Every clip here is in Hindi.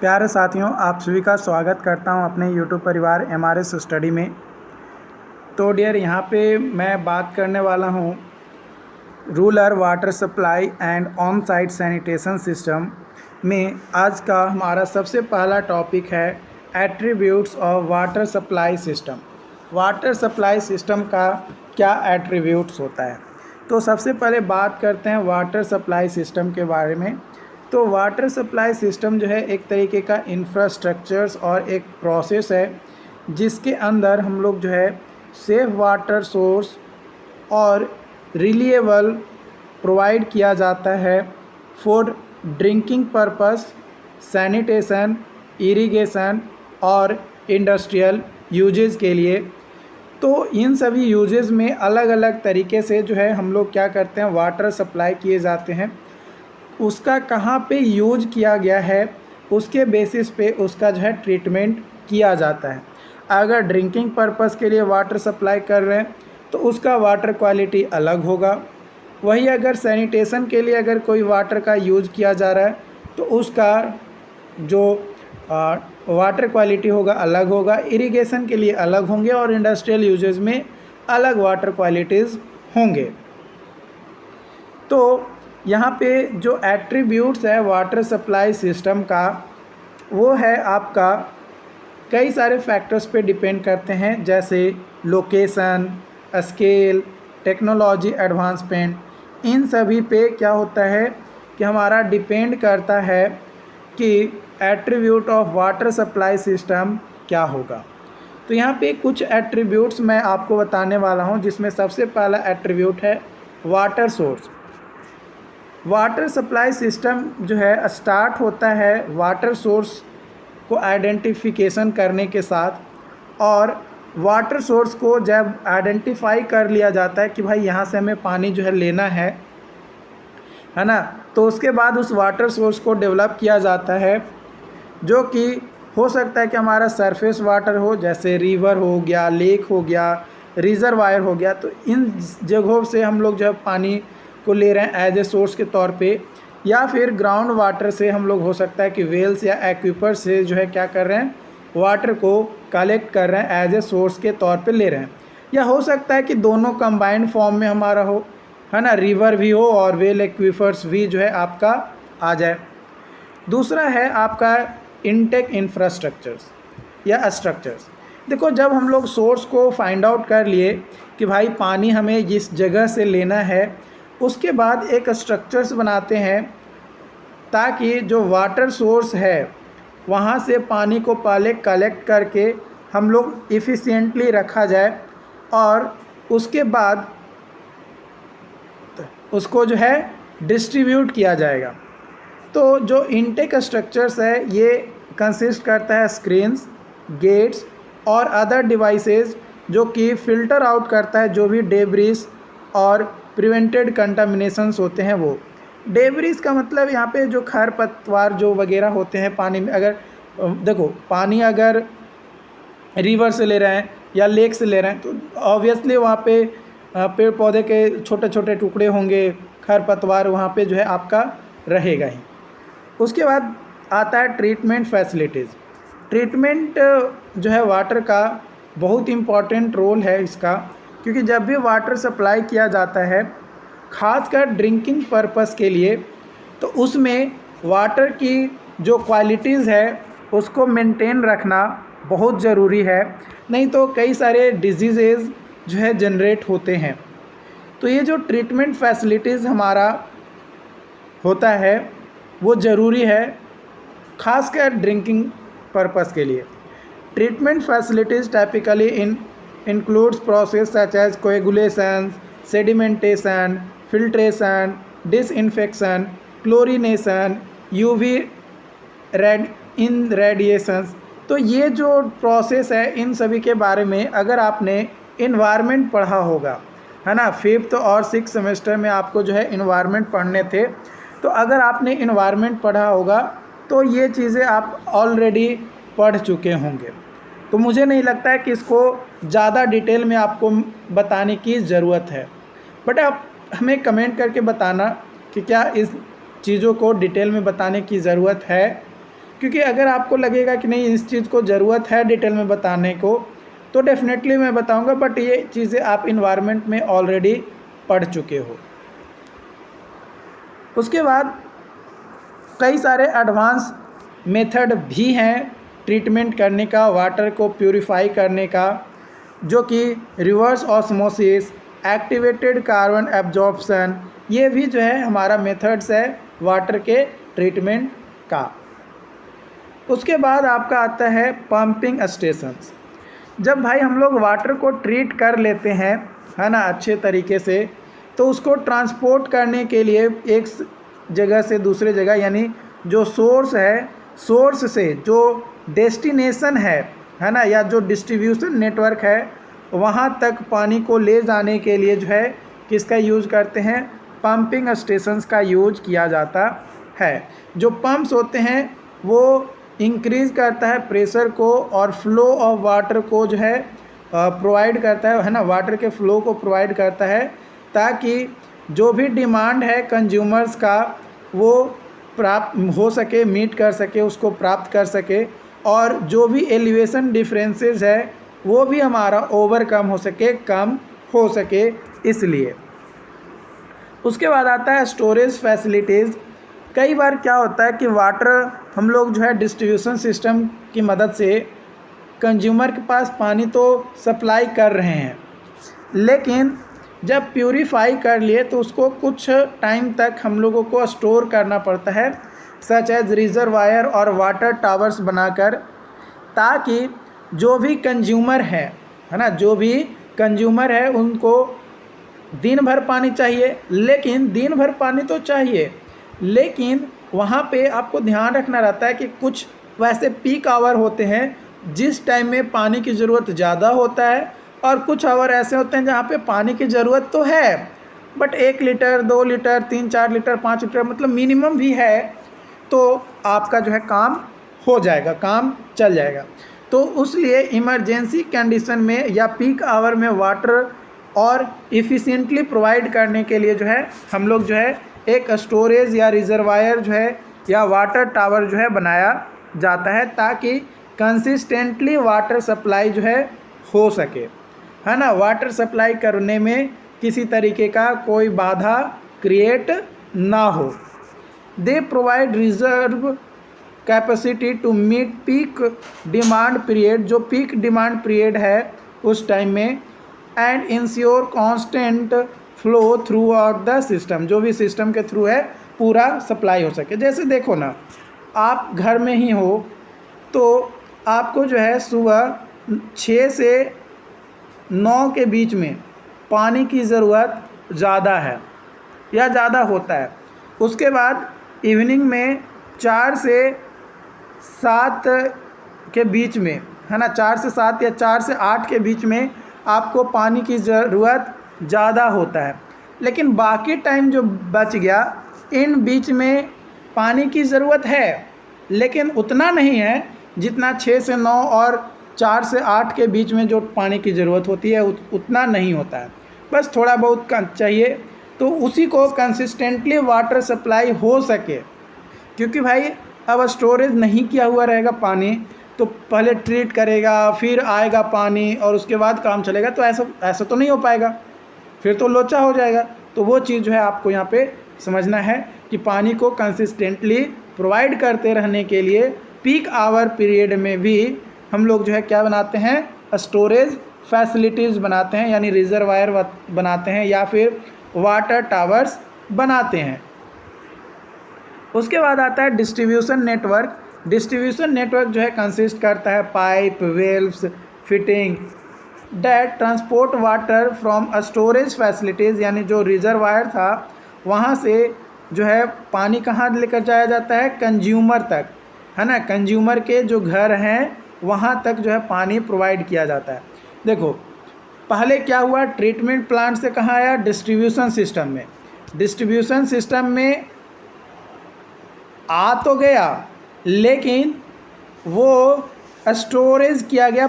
प्यारे साथियों, आप सभी का स्वागत करता हूं अपने YouTube परिवार MRS स्टडी में। तो डियर, यहाँ पे मैं बात करने वाला हूं rural water supply and on site sanitation system में। आज का हमारा सबसे पहला टॉपिक है attributes of water supply system. Water supply system का क्या एट्रीब्यूट्स होता है। तो सबसे पहले बात करते हैं वाटर सप्लाई सिस्टम के बारे में। तो वाटर सप्लाई सिस्टम जो है एक तरीके का इंफ्रास्ट्रक्चर्स और एक प्रोसेस है जिसके अंदर हम लोग जो है सेफ वाटर सोर्स और रिलायबल प्रोवाइड किया जाता है for drinking purpose, sanitation, irrigation और इंडस्ट्रियल यूजेस के लिए। तो इन सभी यूजेस में अलग अलग तरीके से जो है हम लोग क्या करते हैं, वाटर सप्लाई किए जाते हैं। उसका कहाँ पे यूज किया गया है उसके बेसिस पे उसका जो है ट्रीटमेंट किया जाता है। अगर ड्रिंकिंग पर्पस के लिए वाटर सप्लाई कर रहे हैं तो उसका वाटर क्वालिटी अलग होगा। वही अगर सैनिटेशन के लिए अगर कोई वाटर का यूज किया जा रहा है तो उसका जो वाटर क्वालिटी होगा अलग होगा। इरिगेशन के लिए अलग होंगे और इंडस्ट्रियल यूजेस में अलग वाटर क्वालिटीज़ होंगे। तो यहाँ पे जो एट्रीब्यूट्स है वाटर सप्लाई सिस्टम का, वो है आपका कई सारे फैक्टर्स पे डिपेंड करते हैं, जैसे लोकेशन, स्केल, टेक्नोलॉजी एडवांसमेंट। इन सभी पे क्या होता है कि हमारा डिपेंड करता है कि attribute of water supply system क्या होगा। तो यहाँ पे कुछ एट्रीब्यूट्स मैं आपको बताने वाला हूँ, जिसमें सबसे पहला एट्रीब्यूट है water source. Water supply system जो है स्टार्ट होता है वाटर सोर्स को आइडेंटिफिकेशन करने के साथ, और वाटर सोर्स को जब आइडेंटिफाई कर लिया जाता है कि भाई यहाँ से हमें पानी जो है लेना है ना, तो उसके बाद उस वाटर सोर्स को डेवलप किया जाता है, जो कि हो सकता है कि हमारा सरफेस वाटर हो, जैसे रिवर हो गया, लेक हो गया, रिजर्वायर हो गया। तो इन जगहों से हम लोग जब पानी को ले रहे हैं एज ए सोर्स के तौर पे, या फिर ग्राउंड वाटर से हम लोग हो सकता है कि वेल्स या एक्विपर से जो है क्या कर रहे हैं, वाटर को कलेक्ट कर रहे हैं एज ए सोर्स के तौर पे ले रहे हैं। या हो सकता है कि दोनों कंबाइंड फॉर्म में हमारा हो, है ना, रिवर भी हो और वेल एक्विफर्स भी जो है आपका आ जाए। दूसरा है आपका इनटेक इंफ्रास्ट्रक्चर्स या स्ट्रक्चर्स। देखो, जब हम लोग सोर्स को फाइंड आउट कर लिए कि भाई पानी हमें जिस जगह से लेना है, उसके बाद एक स्ट्रक्चर्स बनाते हैं ताकि जो वाटर सोर्स है वहाँ से पानी को पहले कलेक्ट करके हम लोग इफ़िशिएंटली रखा जाए, और उसके बाद उसको जो है डिस्ट्रीब्यूट किया जाएगा। तो जो इनटेक स्ट्रक्चर्स है ये कंसिस्ट करता है स्क्रीन्स, गेट्स और अदर डिवाइसेस, जो कि फ़िल्टर आउट करता है जो भी डेब्रिस और प्रिवेंटेड कंटामिनेशंस होते हैं। वो डेब्रिस का मतलब यहाँ पे जो खरपतवार जो वगैरह होते हैं पानी में। अगर देखो, पानी अगर रिवर से ले रहे हैं या लेक से ले रहे हैं तो ऑब्वियसली वहाँ पे पेड़ पौधे के छोटे छोटे टुकड़े होंगे, खरपतवार वहाँ पे जो है आपका रहेगा ही। उसके बाद आता है ट्रीटमेंट फैसिलिटीज़। ट्रीटमेंट जो है वाटर का बहुत इम्पॉर्टेंट रोल है इसका, क्योंकि जब भी वाटर सप्लाई किया जाता है खासकर ड्रिंकिंग पर्पस के लिए, तो उसमें वाटर की जो क्वालिटीज़ है उसको मेंटेन रखना बहुत ज़रूरी है, नहीं तो कई सारे डिजीज़ेज़ जो है जनरेट होते हैं। तो ये जो ट्रीटमेंट फैसिलिटीज़ हमारा होता है वो ज़रूरी है खासकर ड्रिंकिंग पर्पस के लिए। Treatment facilities typically includes process such as coagulation, sedimentation, filtration, disinfection, chlorination, UV irradiations। तो ये जो प्रोसेस है इन सभी के बारे में अगर आपने इन्वायरमेंट पढ़ा होगा, है ना, 5th और 6th सेमेस्टर में आपको जो है इन्वायरमेंट पढ़ने थे, तो अगर आपने इन्वायरमेंट पढ़ा होगा तो ये चीज़ें आप ऑलरेडी पढ़ चुके होंगे। तो मुझे नहीं लगता है कि इसको ज़्यादा डिटेल में आपको बताने की ज़रूरत है, बट आप हमें कमेंट करके बताना कि क्या इस चीज़ों को डिटेल में बताने की ज़रूरत है क्योंकि अगर आपको लगेगा कि नहीं इस चीज़ को ज़रूरत है डिटेल में बताने को, तो डेफिनेटली मैं बताऊंगा, बट ये चीज़ें आप इन्वायरमेंट में ऑलरेडी पढ़ चुके हो। उसके बाद कई सारे एडवांस मेथड भी हैं ट्रीटमेंट करने का, वाटर को प्यूरिफाई करने का, जो कि reverse osmosis, activated carbon absorption, ये भी जो है हमारा मेथड्स है वाटर के ट्रीटमेंट का। उसके बाद आपका आता है पंपिंग स्टेशंस। जब भाई हम लोग वाटर को ट्रीट कर लेते हैं, है ना, अच्छे तरीके से, तो उसको ट्रांसपोर्ट करने के लिए एक जगह से दूसरे जगह, यानी जो सोर्स है, सोर्स से जो डेस्टिनेशन है ना, या जो डिस्ट्रीब्यूशन नेटवर्क है, वहाँ तक पानी को ले जाने के लिए जो है किसका यूज़ करते हैं, पंपिंग स्टेशंस का यूज किया जाता है। जो पंप्स होते हैं वो इंक्रीज़ करता है प्रेशर को और फ्लो ऑफ वाटर को जो है प्रोवाइड करता है ना, वाटर के फ्लो को प्रोवाइड करता है, ताकि जो भी डिमांड है कंज्यूमर्स का वो प्राप्त हो सके, मीट कर सके, उसको प्राप्त कर सके, और जो भी एलिवेशन डिफरेंसेस है वो भी हमारा ओवरकम हो सके, कम हो सके, इसलिए। उसके बाद आता है स्टोरेज फैसिलिटीज़। कई बार क्या होता है कि वाटर हम लोग जो है डिस्ट्रीब्यूशन सिस्टम की मदद से कंज्यूमर के पास पानी तो सप्लाई कर रहे हैं, लेकिन जब प्यूरिफाई कर लिए तो उसको कुछ टाइम तक हम लोगों को स्टोर करना पड़ता है, सच एज रिजर्वायर और वाटर टावर्स बनाकर, ताकि जो भी कंज्यूमर है ना, जो भी कंज्यूमर है उनको दिन भर पानी चाहिए, लेकिन दिन भर पानी तो चाहिए, लेकिन वहाँ पे आपको ध्यान रखना रहता है कि कुछ वैसे पीक आवर होते हैं जिस टाइम में पानी की ज़रूरत ज़्यादा होता है, और कुछ आवर ऐसे होते हैं जहाँ पे पानी की ज़रूरत तो है but 1 litre 2 litre 3-4 litre 5 litre मतलब मिनिमम भी है, तो आपका जो है काम हो जाएगा, काम चल जाएगा। तो उसलिए इमरजेंसी कंडीशन में या पीक आवर में वाटर और इफ़िशिएंटली प्रोवाइड करने के लिए जो है हम लोग जो है एक स्टोरेज या रिजर्वायर जो है या वाटर टावर जो है बनाया जाता है, ताकि कंसिस्टेंटली वाटर सप्लाई जो है हो सके, है ना, वाटर सप्लाई करने में किसी तरीके का कोई बाधा क्रिएट ना हो। They provide reserve capacity to meet peak demand period, जो पीक डिमांड पीरियड है उस टाइम में, and ensure constant flow throughout the system, जो भी सिस्टम के थ्रू है पूरा सप्लाई हो सके। जैसे देखो ना, आप घर में ही हो तो आपको जो है सुबह 6 से 9 के बीच में पानी की ज़रूरत ज़्यादा है या ज़्यादा होता है। उसके बाद इवनिंग में 4 से 7 के बीच में, है ना, 4 से 7 या 4 से 8 के बीच में आपको पानी की ज़रूरत ज़्यादा होता है, लेकिन बाकी टाइम जो बच गया इन बीच में पानी की ज़रूरत है, लेकिन उतना नहीं है जितना 6 से 9 और 4 से 8 के बीच में जो पानी की ज़रूरत होती है उतना नहीं होता है, बस थोड़ा बहुत चाहिए। तो उसी को कंसिस्टेंटली वाटर सप्लाई हो सके, क्योंकि भाई अब स्टोरेज नहीं किया हुआ रहेगा पानी, तो पहले ट्रीट करेगा फिर आएगा पानी और उसके बाद काम चलेगा, तो ऐसा तो नहीं हो पाएगा, फिर तो लोचा हो जाएगा। तो वो चीज़ जो है आपको यहाँ पे समझना है कि पानी को कंसिस्टेंटली प्रोवाइड करते रहने के लिए पीक आवर पीरियड में भी हम लोग जो है क्या बनाते हैं, स्टोरेज फैसिलिटीज़ बनाते हैं, यानी रिजर्वायर बनाते हैं या फिर वाटर टावर्स बनाते हैं। उसके बाद आता है डिस्ट्रीब्यूशन नेटवर्क। डिस्ट्रीब्यूशन नेटवर्क जो है कंसिस्ट करता है pipe, valves, fitting that transport water from storage facilities, यानी जो रिजर्वायर था वहाँ से जो है पानी कहाँ लेकर जाया जाता है, कंज्यूमर तक, है ना, कंज्यूमर के जो घर हैं वहाँ तक जो है पानी प्रोवाइड किया जाता है। देखो पहले क्या हुआ, ट्रीटमेंट प्लांट से कहाँ आया, डिस्ट्रीब्यूशन सिस्टम में। डिस्ट्रीब्यूशन सिस्टम में आ तो गया, लेकिन वो स्टोरेज किया गया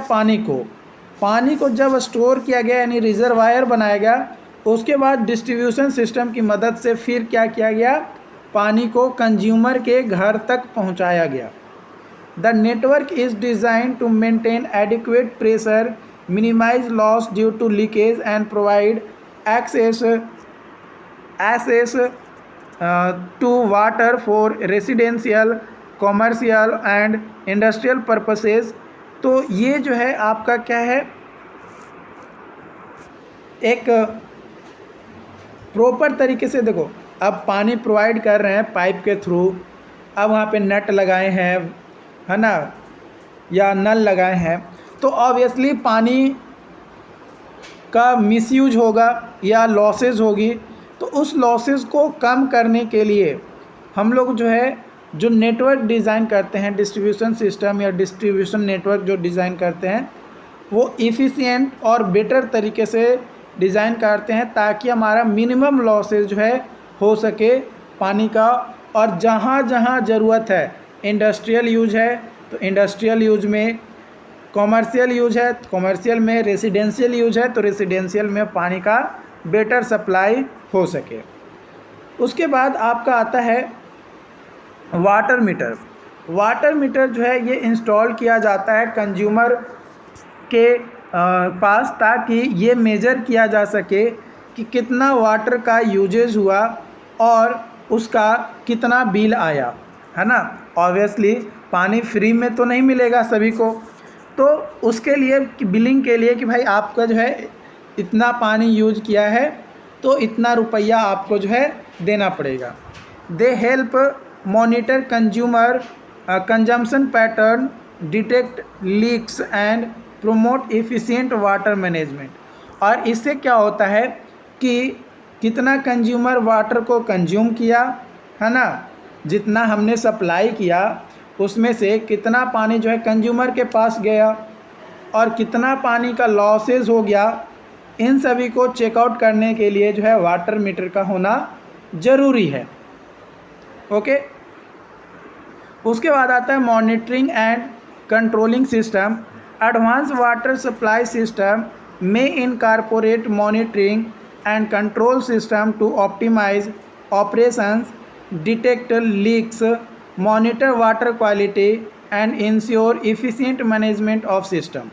पानी को जब स्टोर किया गया यानी रिजर्वायर बनाया गया, उसके बाद डिस्ट्रीब्यूशन सिस्टम की मदद से फिर क्या किया गया, पानी को कंज्यूमर के घर तक पहुंचाया गया। The network is design to maintain adequate pressure, minimise loss due to leakage and provide access to water for residential, commercial and industrial purposes. तो ये जो है आपका क्या है, एक प्रॉपर तरीके से देखो, अब पानी प्रोवाइड कर रहे हैं पाइप के थ्रू, अब वहाँ पे नट लगाए हैं, है ना, या नल लगाए हैं, तो ऑब्वियसली पानी का मिसयूज होगा या लॉसेस होगी। तो उस लॉसेस को कम करने के लिए हम लोग जो है जो नेटवर्क डिज़ाइन करते हैं, डिस्ट्रीब्यूशन सिस्टम या डिस्ट्रीब्यूशन नेटवर्क जो डिज़ाइन करते हैं, वो इफ़िशिएंट और बेटर तरीके से डिज़ाइन करते हैं ताकि हमारा मिनिमम लॉसेस जो है हो सके पानी का। और जहाँ जहाँ ज़रूरत है, इंडस्ट्रियल यूज है तो इंडस्ट्रियल यूज में, कॉमर्शियल यूज है तो कॉमर्शियल में, रेसिडेंशियल यूज है तो रेसिडेंशियल में पानी का बेटर सप्लाई हो सके। उसके बाद आपका आता है वाटर मीटर। वाटर मीटर जो है ये इंस्टॉल किया जाता है कंज्यूमर के पास, ताकि ये मेजर किया जा सके कि कितना वाटर का यूजेज हुआ और उसका कितना बिल आया, है ना। ऑब्वियसली पानी फ्री में तो नहीं मिलेगा सभी को, तो उसके लिए बिलिंग के लिए कि भाई आपका जो है इतना पानी यूज किया है तो इतना रुपया आपको जो है देना पड़ेगा। They help monitor consumer consumption pattern, detect leaks and promote efficient water management. और इससे क्या होता है कि कितना कंज्यूमर वाटर को कंज्यूम किया, है ना, जितना हमने सप्लाई किया उसमें से कितना पानी जो है कंज्यूमर के पास गया और कितना पानी का लॉसेस हो गया, इन सभी को चेकआउट करने के लिए जो है वाटर मीटर का होना ज़रूरी है। ओके, उसके बाद आता है monitoring and controlling system. Advance water supply system में incorporate monitoring and control system to optimise operations, detect leaks, monitor water quality and ensure efficient management of system,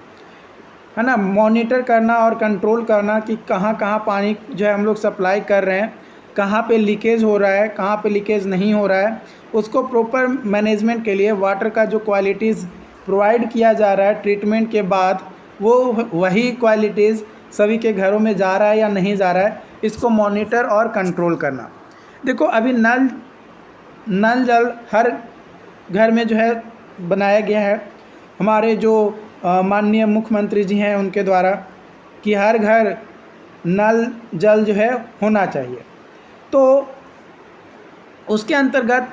है ना। मॉनिटर करना और कंट्रोल करना कि कहाँ कहाँ पानी जो है हम लोग सप्लाई कर रहे हैं, कहाँ पे लीकेज हो रहा है, कहाँ पे लीकेज नहीं हो रहा है, उसको प्रॉपर मैनेजमेंट के लिए वाटर का जो क्वालिटीज़ प्रोवाइड किया जा रहा है ट्रीटमेंट के बाद, वो वही क्वालिटीज़ सभी के घरों में जा रहा है या नहीं जा रहा है, इसको मॉनिटर और कंट्रोल करना। देखो अभी नल जल हर घर में जो है बनाया गया है, हमारे जो माननीय मुख्यमंत्री जी हैं उनके द्वारा, कि हर घर नल जल जो है होना चाहिए। तो उसके अंतर्गत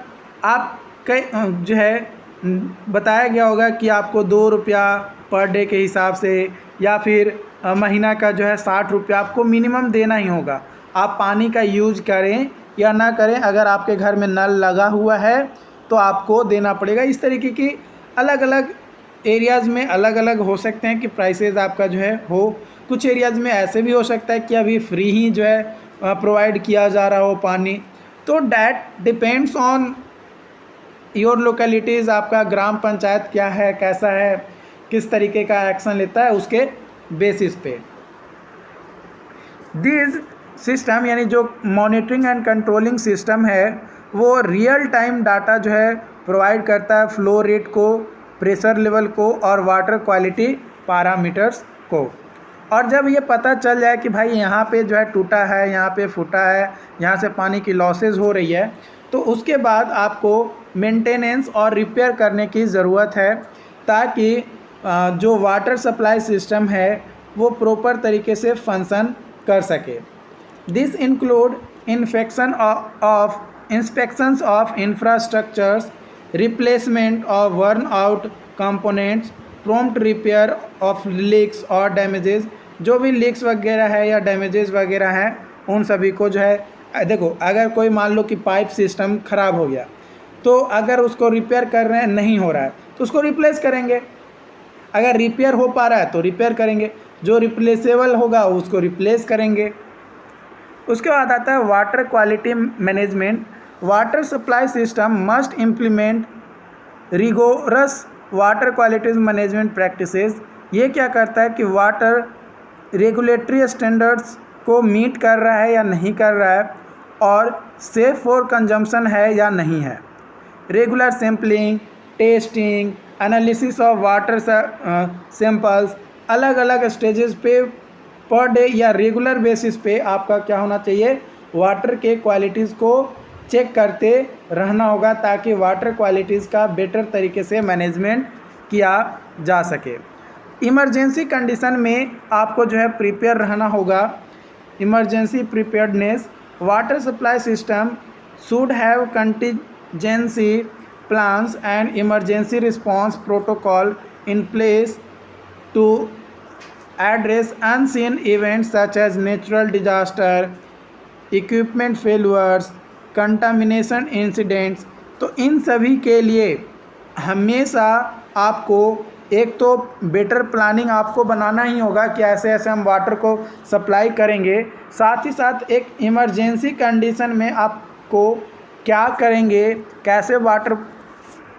आप कई जो है बताया गया होगा कि आपको 2 रुपया पर डे के हिसाब से या फिर महीना का जो है 60 रुपया आपको मिनिमम देना ही होगा। आप पानी का यूज करें या ना करें, अगर आपके घर में नल लगा हुआ है तो आपको देना पड़ेगा। इस तरीके की अलग अलग एरियाज़ में अलग अलग हो सकते हैं कि प्राइसेस आपका जो है हो। कुछ एरियाज़ में ऐसे भी हो सकता है कि अभी फ्री ही जो है प्रोवाइड किया जा रहा हो पानी। तो that depends on your localities, आपका ग्राम पंचायत क्या है, कैसा है, किस तरीके का एक्शन लेता है, उसके बेसिस पे। दिस सिस्टम यानी जो मॉनिटरिंग एंड कंट्रोलिंग सिस्टम है वो रियल टाइम डाटा जो है प्रोवाइड करता है, फ्लो रेट को, प्रेशर लेवल को और वाटर क्वालिटी पैरामीटर्स को। और जब ये पता चल जाए कि भाई यहाँ पे जो है टूटा है, यहाँ पे फूटा है, यहाँ से पानी की लॉसेस हो रही है, तो उसके बाद आपको मेंटेनेंस और रिपेयर करने की ज़रूरत है ताकि जो वाटर सप्लाई सिस्टम है वो प्रॉपर तरीके से फंक्शन कर सके। This include inspections of infrastructures, replacement of worn out components, prompt repair of leaks और डैमेजेस। जो भी लीक्स वगैरह है या डैमेजेस वगैरह हैं उन सभी को जो है, देखो अगर कोई मान लो कि पाइप सिस्टम ख़राब हो गया तो अगर उसको रिपेयर कर रहे हैं नहीं हो रहा है तो उसको रिप्लेस करेंगे, अगर रिपेयर हो पा रहा है तो रिपेयर करेंगे, जो रिप्लेसेबल होगा उसको रिप्लेस करेंगे। उसके बाद आता है water quality management. Water supply system must implement rigorous water qualities management practices, ये क्या करता है कि वाटर रेगुलेटरी स्टैंडर्ड्स को मीट कर रहा है या नहीं कर रहा है और सेफ फॉर कंजम्पशन है या नहीं है। Regular sampling, testing, analysis of water samples, अलग अलग स्टेजेस पे पर डे या रेगुलर बेसिस पे आपका क्या होना चाहिए, वाटर के क्वालिटीज़ को चेक करते रहना होगा ताकि वाटर क्वालिटीज़ का बेटर तरीके से मैनेजमेंट किया जा सके। इमरजेंसी कंडीशन में आपको जो है प्रिपेयर रहना होगा। Emergency preparedness, water supply system should have contingency plans and emergency response protocol in place to address unseen events such as natural disaster, equipment failures, contamination incidents। तो इन सभी के लिए हमेशा आपको एक तो बेटर प्लानिंग आपको बनाना ही होगा कि ऐसे ऐसे हम वाटर को सप्लाई करेंगे, साथ ही साथ एक इमरजेंसी कंडीशन में आपको क्या करेंगे, कैसे वाटर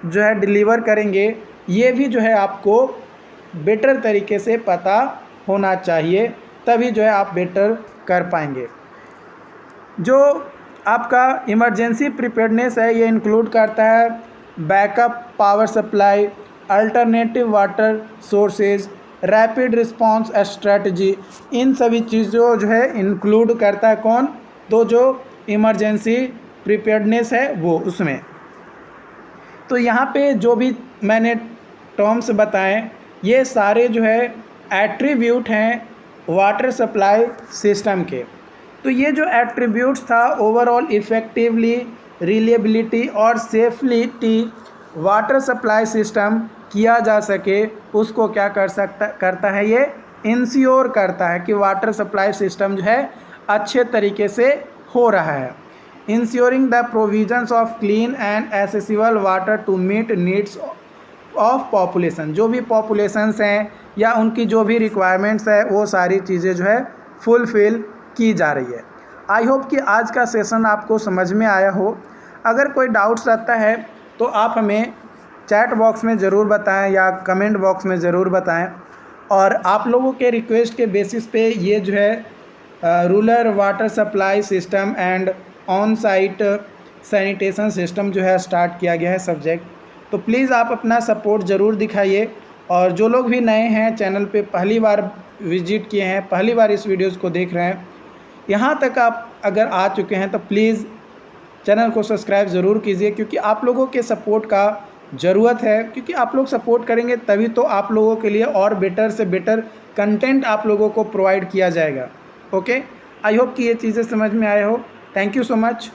जो है डिलीवर करेंगे, ये भी जो है आपको बेटर तरीके से पता होना चाहिए, तभी जो है आप बेटर कर पाएंगे। जो आपका इमरजेंसी प्रिपेयर्डनेस है ये इंक्लूड करता है backup power supply, alternative water sources, rapid response strategy. इन सभी चीज़ों जो है इंक्लूड करता है कौन, तो जो इमरजेंसी प्रिपेयर्डनेस है वो उसमें। तो यहाँ पे जो भी मैंने टर्म्स बताएं ये सारे जो है एट्रीब्यूट हैं वाटर सप्लाई सिस्टम के। तो ये जो एट्रीब्यूट्स था ओवरऑल इफ़ेक्टिवली, रिलायबिलिटी और सेफ्टी वाटर सप्लाई सिस्टम किया जा सके, उसको क्या करता है, ये इंश्योर करता है कि वाटर सप्लाई सिस्टम जो है अच्छे तरीके से हो रहा है। Ensuring the provisions of clean and accessible water to meet needs of population. जो भी पॉपुलेशंस हैं या उनकी जो भी रिक्वायरमेंट्स है वो सारी चीज़ें जो है फुलफ़िल की जा रही है। आई होप कि आज का सेशन आपको समझ में आया हो। अगर कोई डाउट्स रहता है तो आप हमें चैट बॉक्स में ज़रूर बताएं या कमेंट बॉक्स में ज़रूर बताएं। और आप लोगों के रिक्वेस्ट के बेसिस पे ये जो है rural water supply system and on site sanitation system जो है स्टार्ट किया गया है सब्जेक्ट। तो प्लीज़ आप अपना सपोर्ट ज़रूर दिखाइए। और जो लोग भी नए हैं चैनल पे, पहली बार विजिट किए हैं, पहली बार इस वीडियोज़ को देख रहे हैं, यहाँ तक आप अगर आ चुके हैं तो प्लीज़ चैनल को सब्सक्राइब ज़रूर कीजिए, क्योंकि आप लोगों के सपोर्ट का ज़रूरत है। क्योंकि आप लोग सपोर्ट करेंगे तभी तो आप लोगों के लिए और बेटर से बेटर कंटेंट आप लोगों को प्रोवाइड किया जाएगा। ओके, आई होप कि ये चीज़ें समझ में आए हो। Thank you so much.